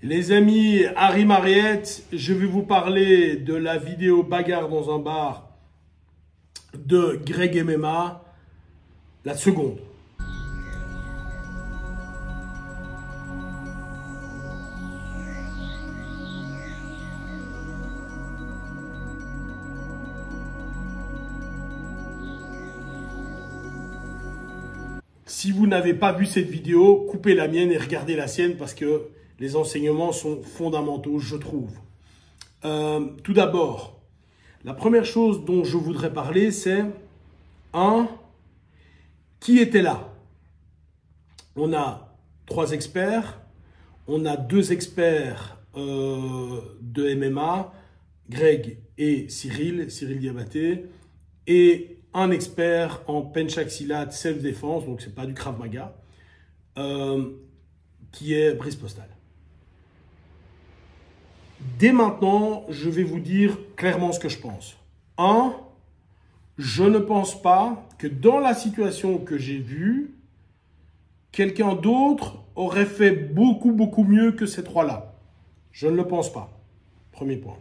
Les amis, Harry Mariette, je vais vous parler de la vidéo bagarre dans un bar de Greg MMA, la seconde. Si vous n'avez pas vu cette vidéo, coupez la mienne et regardez la sienne parce que les enseignements sont fondamentaux, je trouve. Tout d'abord, la première chose dont je voudrais parler, c'est qui était là? On a 3 experts, on a 2 experts de MMA, Greg et Cyril Diabaté, et un expert en penchak silat self-défense, donc c'est pas du Krav Maga, qui est Brice Postal. Dès maintenant, je vais vous dire clairement ce que je pense. Je ne pense pas que dans la situation que j'ai vue, quelqu'un d'autre aurait fait beaucoup mieux que ces 3-là. Je ne le pense pas. Premier point.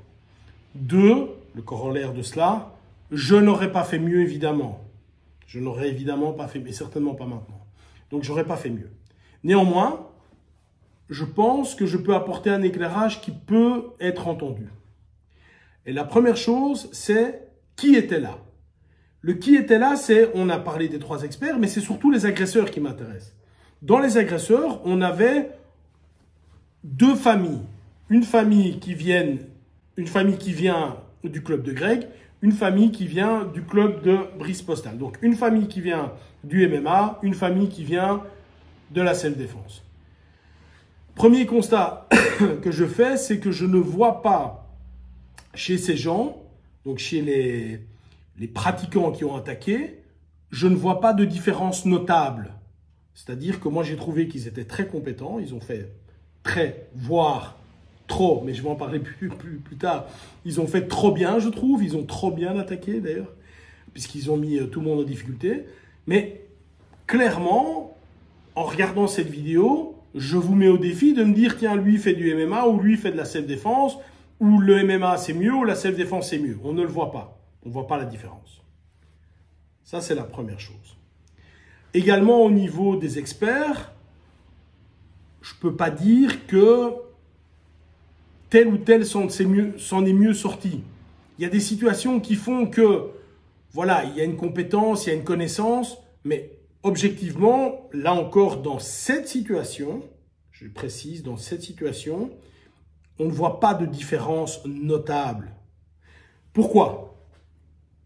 2, le corollaire de cela, je n'aurais pas fait mieux, évidemment. Je n'aurais évidemment pas fait, mais certainement pas maintenant. Donc, j'aurais pas fait mieux. Néanmoins, je pense que je peux apporter un éclairage qui peut être entendu. Et la première chose, c'est qui était là. Le qui était là, c'est, on a parlé des 3 experts, mais c'est surtout les agresseurs qui m'intéressent. Dans les agresseurs, on avait 2 familles. Une famille qui vient du club de Greg, une famille qui vient du club de Brice Postal. Donc, une famille qui vient du MMA, une famille qui vient de la self-défense. Premier constat que je fais, c'est que je ne vois pas chez ces gens, donc chez les pratiquants qui ont attaqué, je ne vois pas de différence notable. C'est-à-dire que moi, j'ai trouvé qu'ils étaient très compétents, ils ont fait voire trop, mais je vais en parler plus tard, ils ont fait trop bien, je trouve, ils ont trop bien attaqué d'ailleurs, puisqu'ils ont mis tout le monde en difficulté. Mais clairement, en regardant cette vidéo, je vous mets au défi de me dire, tiens, lui fait du MMA ou lui fait de la self-défense, ou le MMA c'est mieux ou la self-défense c'est mieux. On ne le voit pas. On ne voit pas la différence. Ça, c'est la première chose. Également, au niveau des experts, je ne peux pas dire que tel ou tel s'en est mieux sorti. Il y a des situations qui font que, voilà, il y a une compétence, il y a une connaissance, mais objectivement, là encore, dans cette situation, je précise, dans cette situation, on ne voit pas de différence notable. Pourquoi?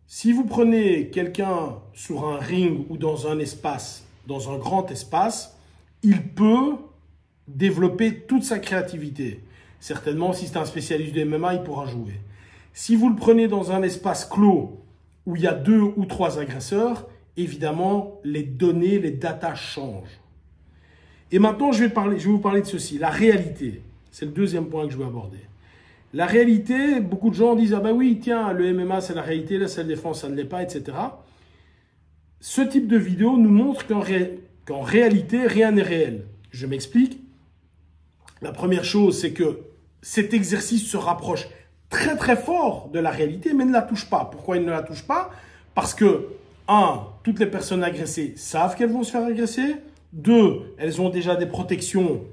Si vous prenez quelqu'un sur un ring ou dans un espace, dans un grand espace, il peut développer toute sa créativité. Certainement, si c'est un spécialiste de MMA, il pourra jouer. Si vous le prenez dans un espace clos où il y a 2 ou 3 agresseurs, évidemment, les données, les datas changent. Et maintenant, je vais vous parler de ceci, la réalité. C'est le deuxième point que je veux aborder. La réalité, beaucoup de gens disent « Ah ben oui, tiens, le MMA, c'est la réalité, la self-défense, ça ne l'est pas, etc. » Ce type de vidéo nous montre qu'en réalité, rien n'est réel. Je m'explique. La première chose, c'est que cet exercice se rapproche très fort de la réalité, mais ne la touche pas. Pourquoi il ne la touche pas? Parce que, 1, toutes les personnes agressées savent qu'elles vont se faire agresser. 2, elles ont déjà des protections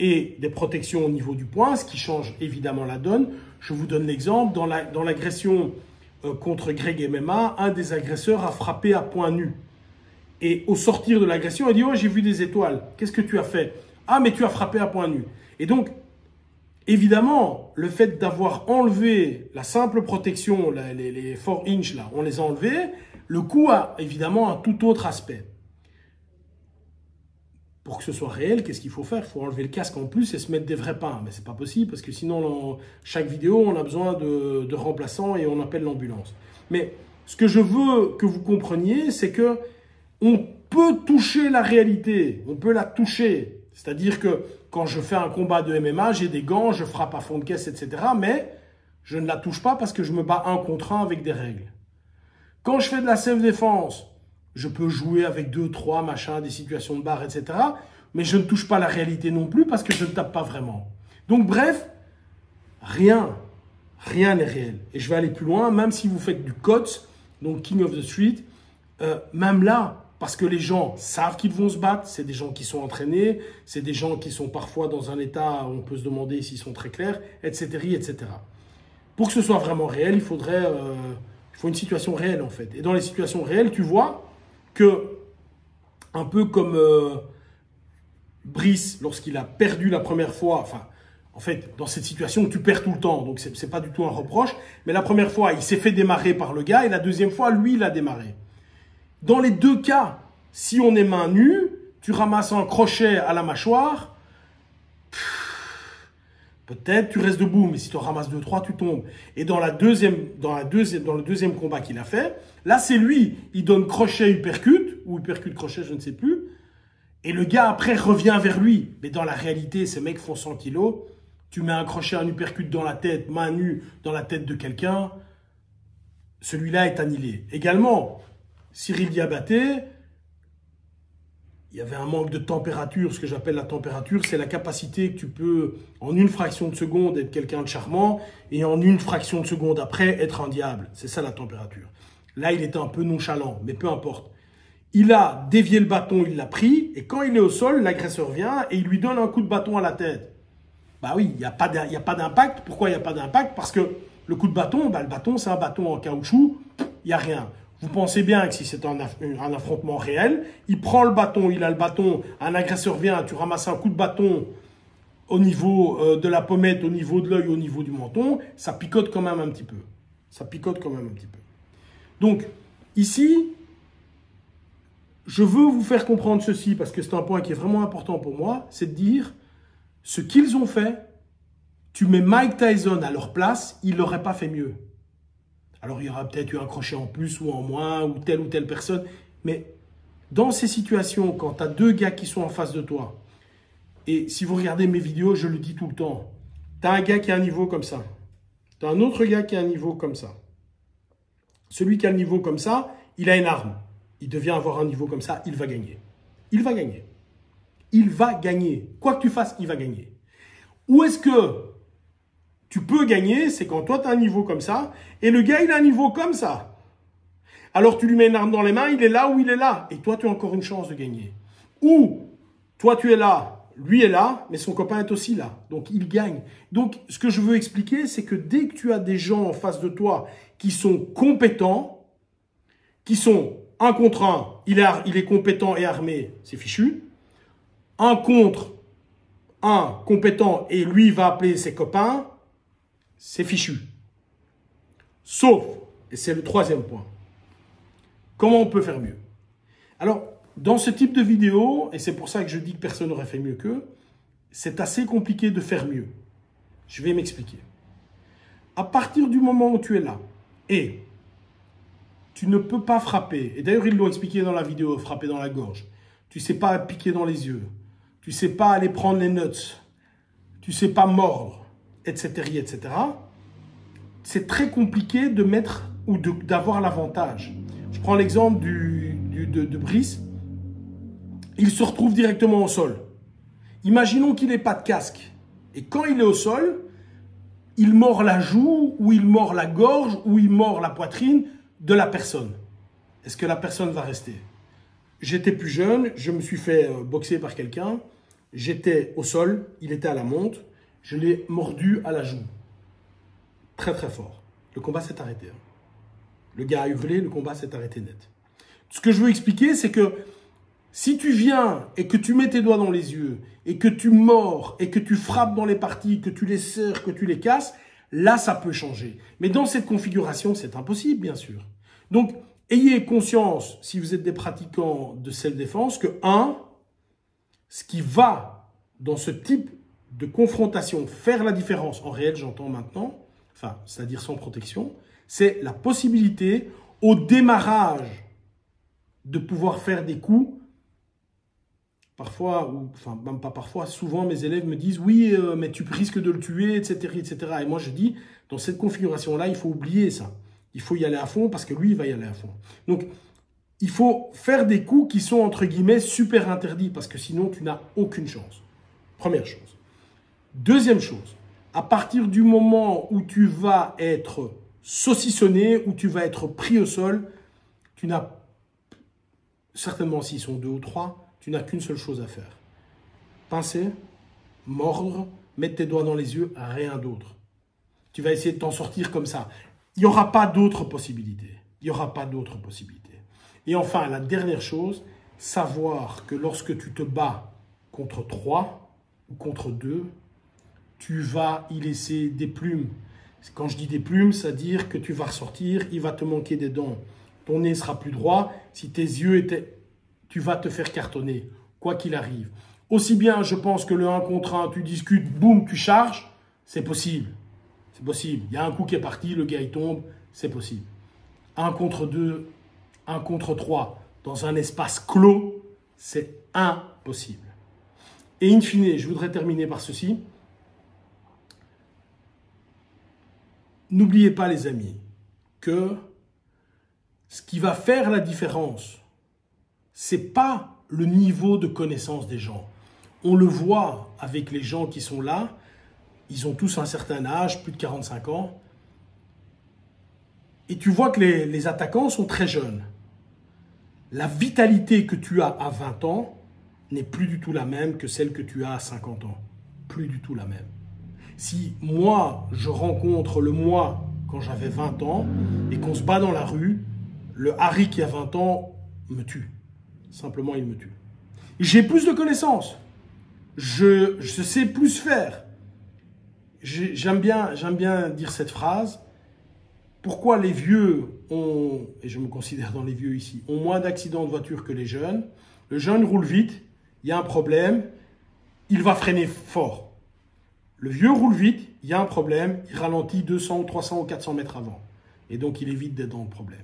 et des protections au niveau du poing, ce qui change évidemment la donne. Je vous donne l'exemple. Dans l'agression contre Greg MMA, un des agresseurs a frappé à poing nu. Et au sortir de l'agression, il dit « Oh, j'ai vu des étoiles. Qu'est-ce que tu as fait ?»« Ah, mais tu as frappé à poing nu. » Et donc, évidemment, le fait d'avoir enlevé la simple protection, les 4 inches, là, on les a enlevés, le coup a évidemment un tout autre aspect. Pour que ce soit réel, qu'est-ce qu'il faut faire? Il faut enlever le casque en plus et se mettre des vrais pains. Mais ce n'est pas possible parce que sinon, dans chaque vidéo, on a besoin de remplaçants et on appelle l'ambulance. Mais ce que je veux que vous compreniez, c'est que on peut toucher la réalité. On peut la toucher. C'est-à-dire que quand je fais un combat de MMA, j'ai des gants, je frappe à fond de caisse, etc. Mais je ne la touche pas parce que je me bats 1 contre 1 avec des règles. Quand je fais de la self-défense, je peux jouer avec 2, 3, machin, des situations de barre, etc. Mais je ne touche pas la réalité non plus parce que je ne tape pas vraiment. Donc bref, rien n'est réel. Et je vais aller plus loin, même si vous faites du COTS, donc King of the Street, même là, parce que les gens savent qu'ils vont se battre, c'est des gens qui sont entraînés, c'est des gens qui sont parfois dans un état où on peut se demander s'ils sont très clairs, etc., etc. Pour que ce soit vraiment réel, il faut une situation réelle en fait. Et dans les situations réelles, tu vois que, un peu comme Brice, lorsqu'il a perdu la première fois, enfin, en fait, dans cette situation, tu perds tout le temps, donc c'est pas du tout un reproche, mais la première fois, il s'est fait démarrer par le gars, et la deuxième fois, lui, il a démarré. Dans les deux cas, si on est main nue, tu ramasses un crochet à la mâchoire, peut-être tu restes debout, mais si tu en ramasses 2-3, tu tombes. Et dans le deuxième combat qu'il a fait, là c'est lui, il donne crochet uppercut, ou uppercut crochet, je ne sais plus, et le gars après revient vers lui. Mais dans la réalité, ces mecs font 100 kilos, tu mets un crochet, un uppercut dans la tête, main nue, dans la tête de quelqu'un, celui-là est annihilé. Également, Cyril Diabaté, il y avait un manque de température. Ce que j'appelle la température, c'est la capacité que tu peux, en une fraction de seconde, être quelqu'un de charmant et en une fraction de seconde après, être un diable. C'est ça la température. Là, il était un peu nonchalant, mais peu importe. Il a dévié le bâton, il l'a pris, et quand il est au sol, l'agresseur vient et il lui donne un coup de bâton à la tête. Bah oui, il n'y a pas d'impact. Pourquoi il n'y a pas d'impact? Parce que le coup de bâton, le bâton, c'est un bâton en caoutchouc, il n'y a rien. Vous pensez bien que si c'est un affrontement réel, il prend le bâton, il a le bâton, un agresseur vient, tu ramasses un coup de bâton au niveau de la pommette, au niveau de l'œil, au niveau du menton, ça picote quand même un petit peu. Ça picote quand même un petit peu. Donc, ici, je veux vous faire comprendre ceci, parce que c'est un point qui est vraiment important pour moi, c'est de dire, ce qu'ils ont fait, tu mets Mike Tyson à leur place, il n'aurait pas fait mieux. Alors, il y aura peut-être eu un crochet en plus ou en moins, ou telle personne. Mais dans ces situations, quand tu as deux gars qui sont en face de toi, et si vous regardez mes vidéos, je le dis tout le temps, tu as un gars qui a un niveau comme ça. Tu as un autre gars qui a un niveau comme ça. Celui qui a le niveau comme ça, il a une arme. Il devient avoir un niveau comme ça, il va gagner. Il va gagner. Il va gagner. Quoi que tu fasses, il va gagner. Où est-ce que tu peux gagner? C'est quand toi, tu as un niveau comme ça, et le gars, il a un niveau comme ça. Alors, tu lui mets une arme dans les mains, il est là ou il est là. Et toi, tu as encore une chance de gagner. Ou, toi, tu es là, lui est là, mais son copain est aussi là. Donc, il gagne. Donc, ce que je veux expliquer, c'est que dès que tu as des gens en face de toi qui sont compétents, qui sont un contre un, il est compétent et armé, c'est fichu. Un contre un compétent et lui va appeler ses copains, c'est fichu. Sauf, et c'est le troisième point, comment on peut faire mieux? Alors, dans ce type de vidéo, et c'est pour ça que je dis que personne n'aurait fait mieux qu'eux, c'est assez compliqué de faire mieux. Je vais m'expliquer. À partir du moment où tu es là, et tu ne peux pas frapper, et d'ailleurs ils l'ont expliqué dans la vidéo, frapper dans la gorge, tu ne sais pas piquer dans les yeux, tu ne sais pas aller prendre les nuts, tu ne sais pas mordre, etc., etc., c'est très compliqué de mettre ou d'avoir l'avantage. Je prends l'exemple de Brice. Il se retrouve directement au sol. Imaginons qu'il n'ait pas de casque. Et quand il est au sol, il mord la joue, ou il mord la gorge, ou il mord la poitrine de la personne. Est-ce que la personne va rester? J'étais plus jeune, je me suis fait boxer par quelqu'un. J'étais au sol, il était à la monte. Je l'ai mordu à la joue. Très très fort. Le combat s'est arrêté. Le gars a hurlé, le combat s'est arrêté net. Ce que je veux expliquer, c'est que si tu viens et que tu mets tes doigts dans les yeux et que tu mords et que tu frappes dans les parties, que tu les serres, que tu les casses, là ça peut changer. Mais dans cette configuration, c'est impossible bien sûr. Donc, ayez conscience, si vous êtes des pratiquants de self-défense, que ce qui va dans ce type de confrontation faire la différence, en réel j'entends maintenant, enfin, c'est-à-dire sans protection, c'est la possibilité au démarrage de pouvoir faire des coups. Parfois, ou enfin même pas parfois, souvent mes élèves me disent « Oui, mais tu risques de le tuer, etc. etc. » Et moi je dis, dans cette configuration-là, il faut oublier ça. Il faut y aller à fond parce que lui, il va y aller à fond. Donc, il faut faire des coups qui sont, entre guillemets, super interdits parce que sinon, tu n'as aucune chance. Première chose. Deuxième chose, à partir du moment où tu vas être saucissonné, où tu vas être pris au sol, tu n'as, certainement s'ils sont 2 ou 3, tu n'as qu'une seule chose à faire. Pincer, mordre, mettre tes doigts dans les yeux, rien d'autre. Tu vas essayer de t'en sortir comme ça. Il n'y aura pas d'autre possibilité. Il n'y aura pas d'autre possibilité. Et enfin, la dernière chose, savoir que lorsque tu te bats contre 3 ou contre 2, tu vas y laisser des plumes. Quand je dis des plumes, c'est-à-dire que tu vas ressortir, il va te manquer des dents. Ton nez sera plus droit. Si tes yeux étaient... Tu vas te faire cartonner, quoi qu'il arrive. Aussi bien, je pense que le 1 contre 1, tu discutes, boum, tu charges, c'est possible. C'est possible. Il y a un coup qui est parti, le gars il tombe, c'est possible. 1 contre 2, 1 contre 3, dans un espace clos, c'est impossible. Et in fine, je voudrais terminer par ceci. N'oubliez pas les amis, que ce qui va faire la différence, c'est pas le niveau de connaissance des gens. On le voit avec les gens qui sont là, ils ont tous un certain âge, plus de 45 ans, et tu vois que les attaquants sont très jeunes. La vitalité que tu as à 20 ans n'est plus du tout la même que celle que tu as à 50 ans. Plus du tout la même. Si moi, je rencontre le moi quand j'avais 20 ans et qu'on se bat dans la rue, le Harry qui a 20 ans me tue. Simplement, il me tue. J'ai plus de connaissances. Je sais plus faire. J'aime bien dire cette phrase. Pourquoi les vieux ont, et je me considère dans les vieux ici, ont moins d'accidents de voiture que les jeunes? Le jeune roule vite, il y a un problème, il va freiner fort. Le vieux roule vite, il y a un problème, il ralentit 200 ou 300 ou 400 mètres avant. Et donc, il évite d'être dans le problème.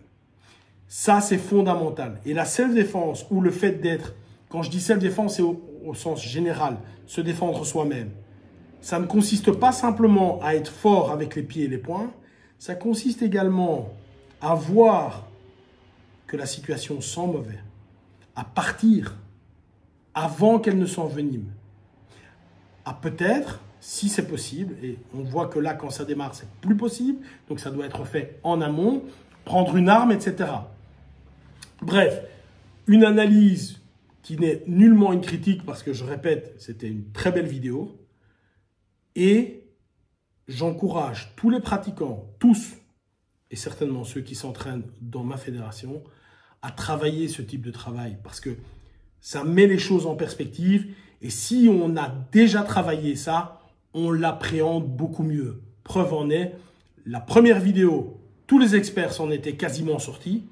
Ça, c'est fondamental. Et la self-défense, ou le fait d'être, quand je dis self-défense, c'est au sens général, se défendre soi-même. Ça ne consiste pas simplement à être fort avec les pieds et les poings, ça consiste également à voir que la situation sent mauvais, à partir avant qu'elle ne s'envenime, à peut-être, si c'est possible, et on voit que là, quand ça démarre, c'est plus possible, donc ça doit être fait en amont, prendre une arme, etc. Bref, une analyse qui n'est nullement une critique, parce que je répète, c'était une très belle vidéo, et j'encourage tous les pratiquants, tous, et certainement ceux qui s'entraînent dans ma fédération, à travailler ce type de travail, parce que ça met les choses en perspective, et si on a déjà travaillé ça, on l'appréhende beaucoup mieux. Preuve en est, la première vidéo, tous les experts s'en étaient quasiment sortis.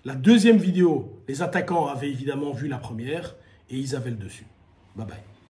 La deuxième vidéo, les attaquants avaient évidemment vu la première, et ils avaient le dessus. Bye bye.